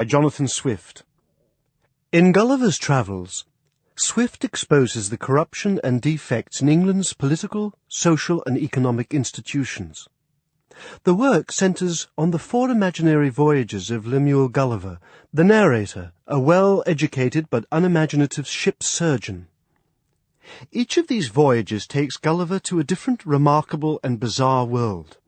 by Jonathan Swift. In Gulliver's Travels, Swift exposes the corruption and defects in England's political, social and economic institutions. The work centres on the 4 imaginary voyages of Lemuel Gulliver, the narrator, a well-educated but unimaginative ship surgeon. Each of these voyages takes Gulliver to a different remarkable and bizarre world.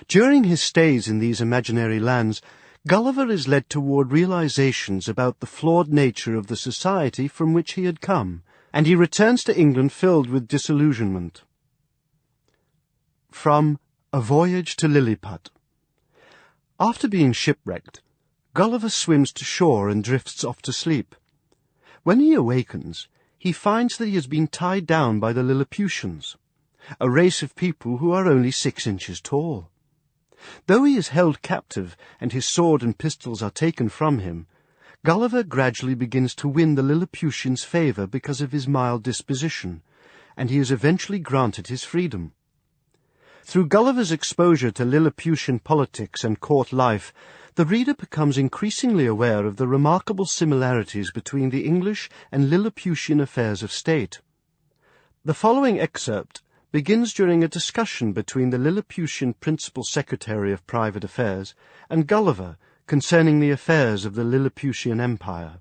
During his stays in these imaginary lands, Gulliver is led toward realizations about the flawed nature of the society from which he had come, and he returns to England filled with disillusionment. From A Voyage to Lilliput. After being shipwrecked, Gulliver swims to shore and drifts off to sleep. When he awakens, he finds that he has been tied down by the Lilliputians, a race of people who are only 6 inches tall. Though he is held captive and his sword and pistols are taken from him, Gulliver gradually begins to win the Lilliputians' favour because of his mild disposition, and he is eventually granted his freedom. Through Gulliver's exposure to Lilliputian politics and court life, the reader becomes increasingly aware of the remarkable similarities between the English and Lilliputian affairs of state. The following excerpt begins during a discussion between the Lilliputian Principal Secretary of Private Affairs and Gulliver concerning the affairs of the Lilliputian Empire.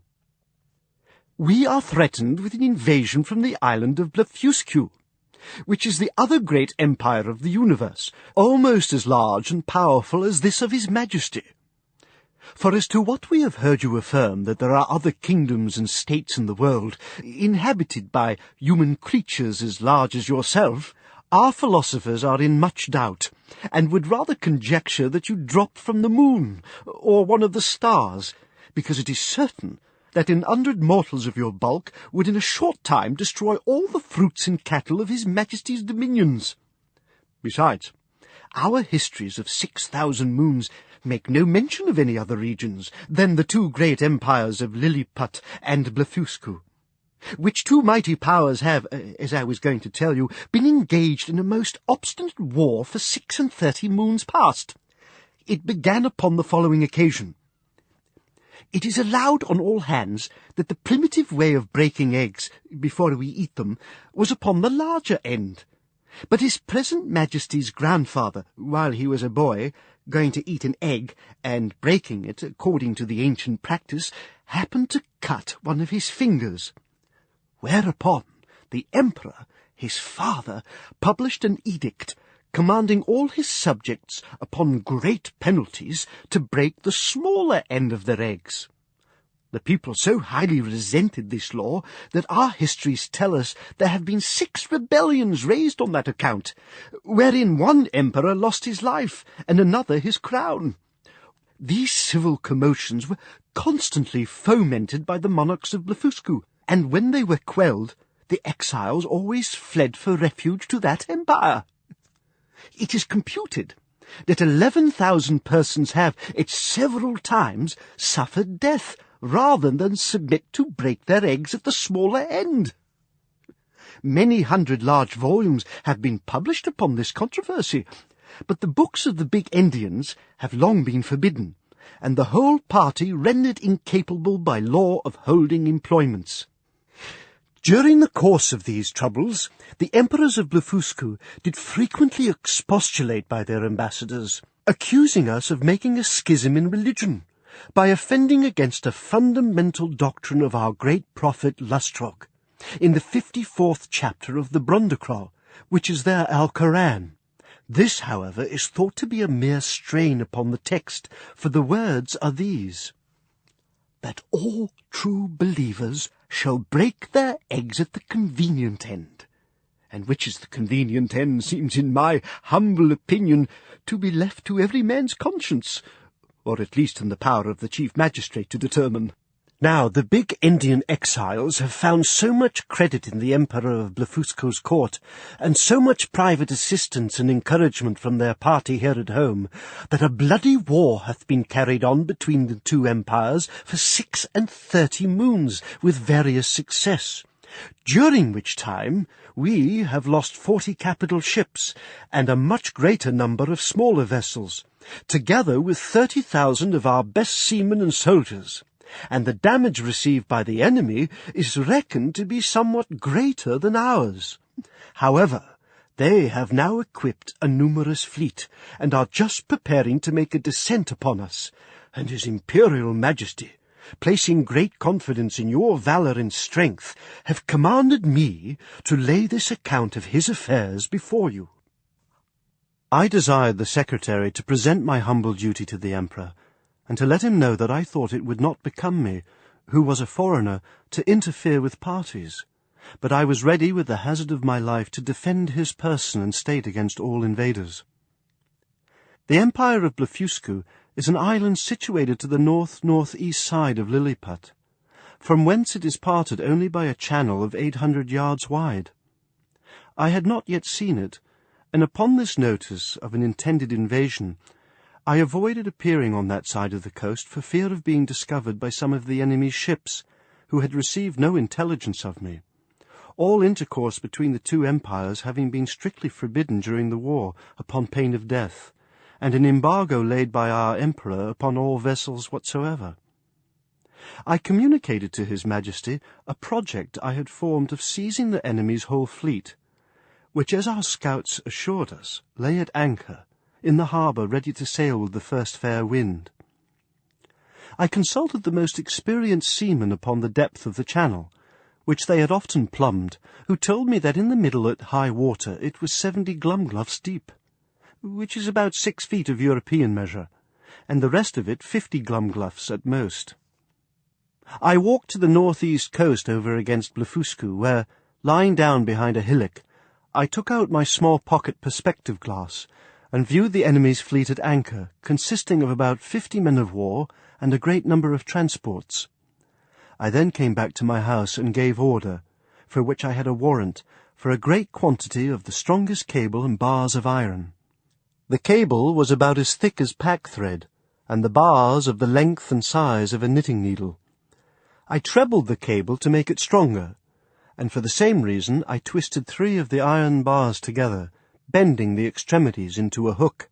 "We are threatened with an invasion from the island of Blefuscu, which is the other great empire of the universe, almost as large and powerful as this of His Majesty. For as to what we have heard you affirm, that there are other kingdoms and states in the world, inhabited by human creatures as large as yourself, our philosophers are in much doubt, and would rather conjecture that you dropped from the moon, or one of the stars, because it is certain that 100 mortals of your bulk would in a short time destroy all the fruits and cattle of His Majesty's dominions. Besides, our histories of 6,000 moons make no mention of any other regions than the 2 great empires of Lilliput and Blefuscu, which 2 mighty powers have, as I was going to tell you, been engaged in a most obstinate war for 36 moons past. It began upon the following occasion. It is allowed on all hands that the primitive way of breaking eggs, before we eat them, was upon the larger end. But His present Majesty's grandfather, while he was a boy, going to eat an egg, and breaking it, according to the ancient practice, happened to cut one of his fingers. Whereupon the Emperor, his father, published an edict commanding all his subjects, upon great penalties, to break the smaller end of their eggs. The people so highly resented this law that our histories tell us there have been 6 rebellions raised on that account, wherein one emperor lost his life and another his crown. These civil commotions were constantly fomented by the monarchs of Blefuscu, and when they were quelled, the exiles always fled for refuge to that empire. It is computed that 11,000 persons have, at several times, suffered death, rather than submit to break their eggs at the smaller end. Many hundred large volumes have been published upon this controversy, but the books of the big Indians have long been forbidden, and the whole party rendered incapable by law of holding employments. During the course of these troubles, the emperors of Blefuscu did frequently expostulate by their ambassadors, accusing us of making a schism in religion, by offending against a fundamental doctrine of our great prophet Lustrock, in the 54th chapter of the Brundacrol, which is their Alcoran. This, however, is thought to be a mere strain upon the text, for the words are these: that all true believers shall break their eggs at the convenient end, and which is the convenient end seems, in my humble opinion, to be left to every man's conscience, or at least in the power of the chief magistrate to determine. Now, the big Indian exiles have found so much credit in the Emperor of Blefuscu's court, and so much private assistance and encouragement from their party here at home, that a bloody war hath been carried on between the 2 empires for 36 moons, with various success, during which time we have lost 40 capital ships, and a much greater number of smaller vessels, together with 30,000 of our best seamen and soldiers, and the damage received by the enemy is reckoned to be somewhat greater than ours. However, they have now equipped a numerous fleet, and are just preparing to make a descent upon us, and His Imperial Majesty, placing great confidence in your valour and strength, have commanded me to lay this account of his affairs before you." I desired the secretary to present my humble duty to the Emperor, and to let him know that I thought it would not become me, who was a foreigner, to interfere with parties, but I was ready with the hazard of my life to defend his person and state against all invaders. The Empire of Blefuscu is an island situated to the north-northeast side of Lilliput, from whence it is parted only by a channel of 800 yards wide. I had not yet seen it, and upon this notice of an intended invasion, I avoided appearing on that side of the coast for fear of being discovered by some of the enemy's ships, who had received no intelligence of me, all intercourse between the two empires having been strictly forbidden during the war upon pain of death, and an embargo laid by our Emperor upon all vessels whatsoever. I communicated to His Majesty a project I had formed of seizing the enemy's whole fleet, which, as our scouts assured us, lay at anchor in the harbour ready to sail with the first fair wind. I consulted the most experienced seamen upon the depth of the channel, which they had often plumbed, who told me that in the middle at high water it was 70 glumgluffs deep, which is about 6 feet of European measure, and the rest of it 50 glumgluffs at most. I walked to the north-east coast over against Blefuscu, where, lying down behind a hillock, I took out my small pocket perspective glass and viewed the enemy's fleet at anchor, consisting of about 50 men of war and a great number of transports. I then came back to my house and gave order, for which I had a warrant, for a great quantity of the strongest cable and bars of iron. The cable was about as thick as pack-thread, and the bars of the length and size of a knitting needle. I trebled the cable to make it stronger, and for the same reason I twisted 3 of the iron bars together, bending the extremities into a hook.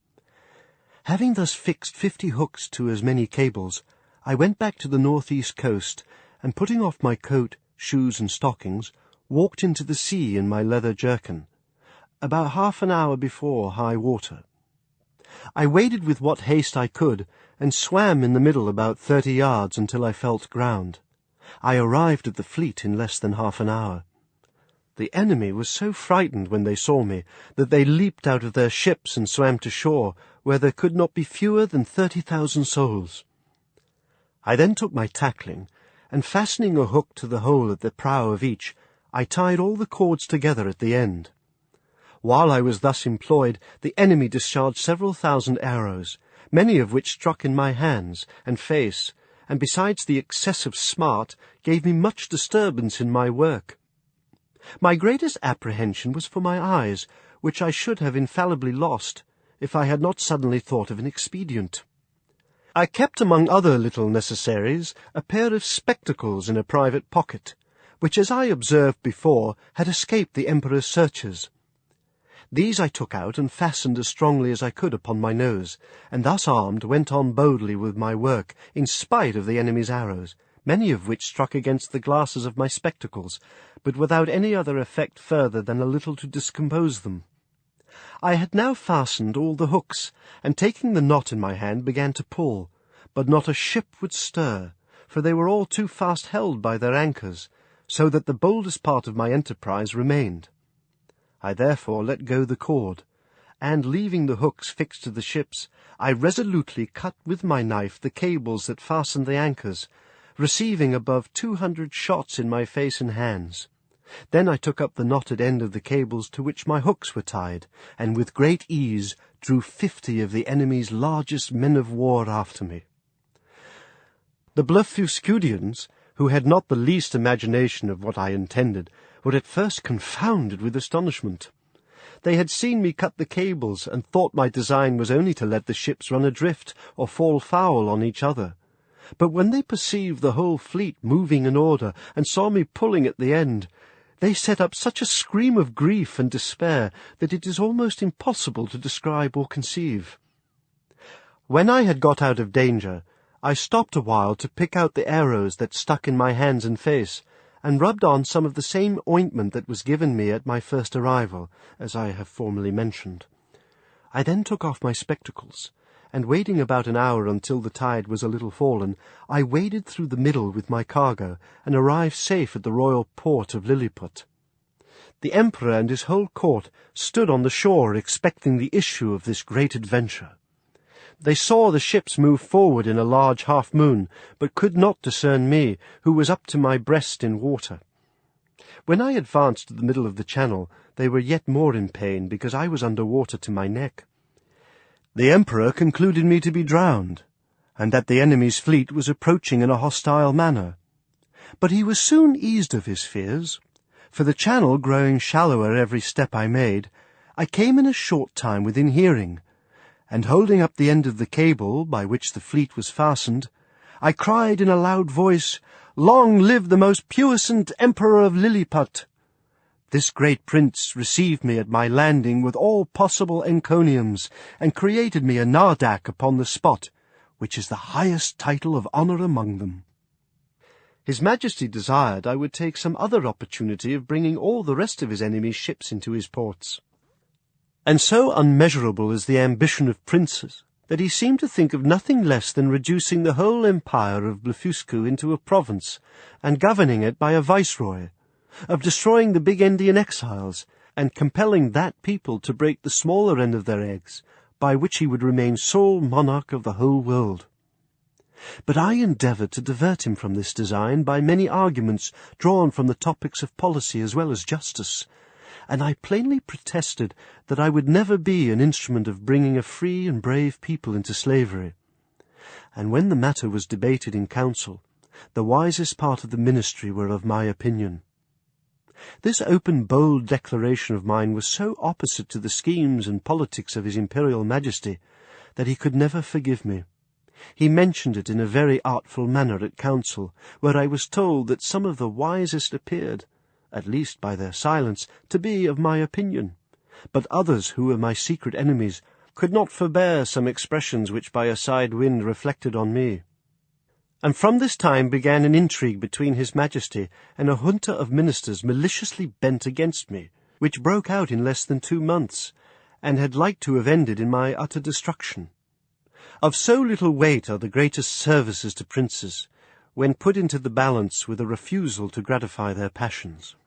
Having thus fixed 50 hooks to as many cables, I went back to the north-east coast, and putting off my coat, shoes, and stockings, walked into the sea in my leather jerkin, about half an hour before high water. I waded with what haste I could, and swam in the middle about 30 yards until I felt ground. I arrived at the fleet in less than half an hour. The enemy was so frightened when they saw me that they leaped out of their ships and swam to shore, where there could not be fewer than 30,000 souls. I then took my tackling, and fastening a hook to the hole at the prow of each, I tied all the cords together at the end. While I was thus employed, the enemy discharged several thousand arrows, many of which struck in my hands and face, and besides the excessive smart, gave me much disturbance in my work. My greatest apprehension was for my eyes, which I should have infallibly lost, if I had not suddenly thought of an expedient. I kept among other little necessaries a pair of spectacles in a private pocket, which, as I observed before, had escaped the Emperor's searchers. These I took out and fastened as strongly as I could upon my nose, and thus armed went on boldly with my work, in spite of the enemy's arrows, many of which struck against the glasses of my spectacles, but without any other effect further than a little to discompose them. I had now fastened all the hooks, and taking the knot in my hand began to pull, but not a ship would stir, for they were all too fast held by their anchors, so that the boldest part of my enterprise remained. I therefore let go the cord, and, leaving the hooks fixed to the ships, I resolutely cut with my knife the cables that fastened the anchors, receiving above 200 shots in my face and hands. Then I took up the knotted end of the cables to which my hooks were tied, and with great ease drew 50 of the enemy's largest men of war after me. The Blefuscudians, who had not the least imagination of what I intended, were at first confounded with astonishment. They had seen me cut the cables, and thought my design was only to let the ships run adrift or fall foul on each other. But when they perceived the whole fleet moving in order, and saw me pulling at the end, they set up such a scream of grief and despair that it is almost impossible to describe or conceive. When I had got out of danger, I stopped a while to pick out the arrows that stuck in my hands and face, and rubbed on some of the same ointment that was given me at my first arrival, as I have formerly mentioned. I then took off my spectacles, and waiting about an hour until the tide was a little fallen, I waded through the middle with my cargo, and arrived safe at the royal port of Lilliput. The emperor and his whole court stood on the shore expecting the issue of this great adventure. They saw the ships move forward in a large half-moon, but could not discern me, who was up to my breast in water. When I advanced to the middle of the channel, they were yet more in pain, because I was under water to my neck. The emperor concluded me to be drowned, and that the enemy's fleet was approaching in a hostile manner. But he was soon eased of his fears, for the channel growing shallower every step I made, I came in a short time within hearing, and holding up the end of the cable by which the fleet was fastened, I cried in a loud voice, "Long live the most puissant Emperor of Lilliput!" This great prince received me at my landing with all possible encomiums, and created me a nardac upon the spot, which is the highest title of honour among them. His Majesty desired I would take some other opportunity of bringing all the rest of his enemy's ships into his ports. And so unmeasurable is the ambition of princes, that he seemed to think of nothing less than reducing the whole empire of Blefuscu into a province, and governing it by a viceroy, of destroying the big Indian exiles, and compelling that people to break the smaller end of their eggs, by which he would remain sole monarch of the whole world. But I endeavoured to divert him from this design by many arguments drawn from the topics of policy as well as justice, and I plainly protested that I would never be an instrument of bringing a free and brave people into slavery. And when the matter was debated in council, the wisest part of the ministry were of my opinion. This open, bold declaration of mine was so opposite to the schemes and politics of his Imperial Majesty that he could never forgive me. He mentioned it in a very artful manner at council, where I was told that some of the wisest appeared, at least by their silence, to be of my opinion, but others, who were my secret enemies, could not forbear some expressions which by a side wind reflected on me. And from this time began an intrigue between his Majesty and a junta of ministers maliciously bent against me, which broke out in less than 2 months, and had like to have ended in my utter destruction. Of so little weight are the greatest services to princes, when put into the balance with a refusal to gratify their passions.